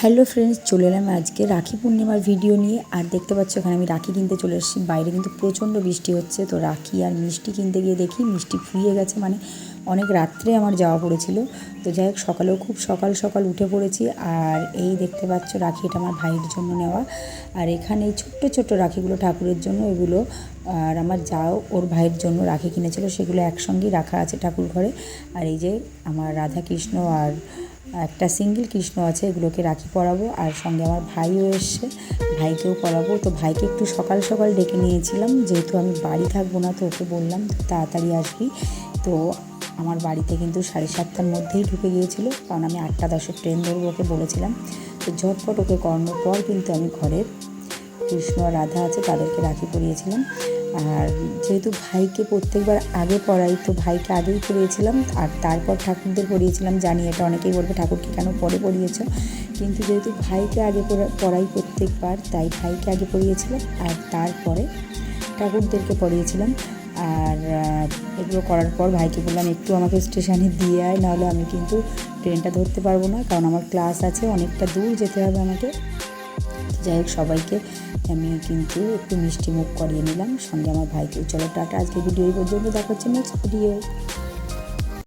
Hello friends, চলে এলাম আজকে রাখি পূর্ণিমার ভিডিও নিয়ে। আর দেখতে পাচ্ছ এখানে আমি রাখি কিনতে চলে এসেছি। বাইরে কিন্তু প্রচণ্ড বৃষ্টি হচ্ছে, তো রাখি আর মিষ্টি কিনতে গিয়ে দেখি মিষ্টি ফুরিয়ে গেছে, মানে অনেক রাত্রে আমার যাওয়া পড়েছিল। তো যাই হোক, সকালেও খুব সকাল সকাল উঠে পড়েছি। আর এই দেখতে পাচ্ছ রাখি, এটা আমার ভাইয়ের জন্য নেওয়া। আর এখানে এই ছোট্ট ছোট্ট রাখিগুলো ঠাকুরের জন্য, এগুলো আর আমার যাও ওর ভাইয়ের জন্য রাখি কিনেছিল, সেগুলো একসঙ্গেই রাখা আছে ঠাকুর ঘরে। আর এই যে আমার রাধা কৃষ্ণ আর একটা সিঙ্গেল কৃষ্ণ আছে, এগুলোকে রাখি পরাবো। আর সঙ্গে আমার ভাইও এসছে, ভাইকেও পরাবো। তো ভাইকে একটু সকাল সকাল ডেকে নিয়েছিলাম, যেহেতু আমি বাড়ি থাকবো না, তো ওকে বললাম তাড়াতাড়ি আসবি। তো আমার বাড়িতে কিন্তু 7:30টার মধ্যেই ঢুকে গিয়েছিল, কারণ আমি 8:10 ট্রেন ধরবো ওকে বলেছিলাম। তো ঝটপট ওকে করানোর পর কিন্তু আমি ঘরের কৃষ্ণ আর রাধা আছে তাদেরকে রাখি পরিয়েছিলাম। আর যেহেতু ভাইকে প্রত্যেকবার আগে পড়াই, তো ভাইকে আগেই পরিয়েছিলাম আর তারপর ঠাকুরদের পরিয়েছিলাম। জানি এটা অনেকেই বলবে ঠাকুরকে কেন পরে পরিয়েছ, কিন্তু যেহেতু ভাইকে আগে পড়াই প্রত্যেকবার, তাই ভাইকে আগে পরিয়েছিলাম আর তারপরে ঠাকুরদেরকে পরিয়েছিলাম। আর এগুলো করার পর ভাইকে বললাম একটু আমাকে স্টেশনে দিয়ে আয়, নাহলে আমি কিন্তু ট্রেনটা ধরতে পারবো না, কারণ আমার ক্লাস আছে, অনেকটা দূর যেতে হবে আমাকে। যাই হোক, সবাইকে আমি কিন্তু একটু মিষ্টি মুখ করিয়ে নিলাম, সঙ্গে আমার ভাইকে। চলো টাটা, আজকে ভিডিও এই পর্যন্ত, দেখা হচ্ছে নেক্সট ভিডিও।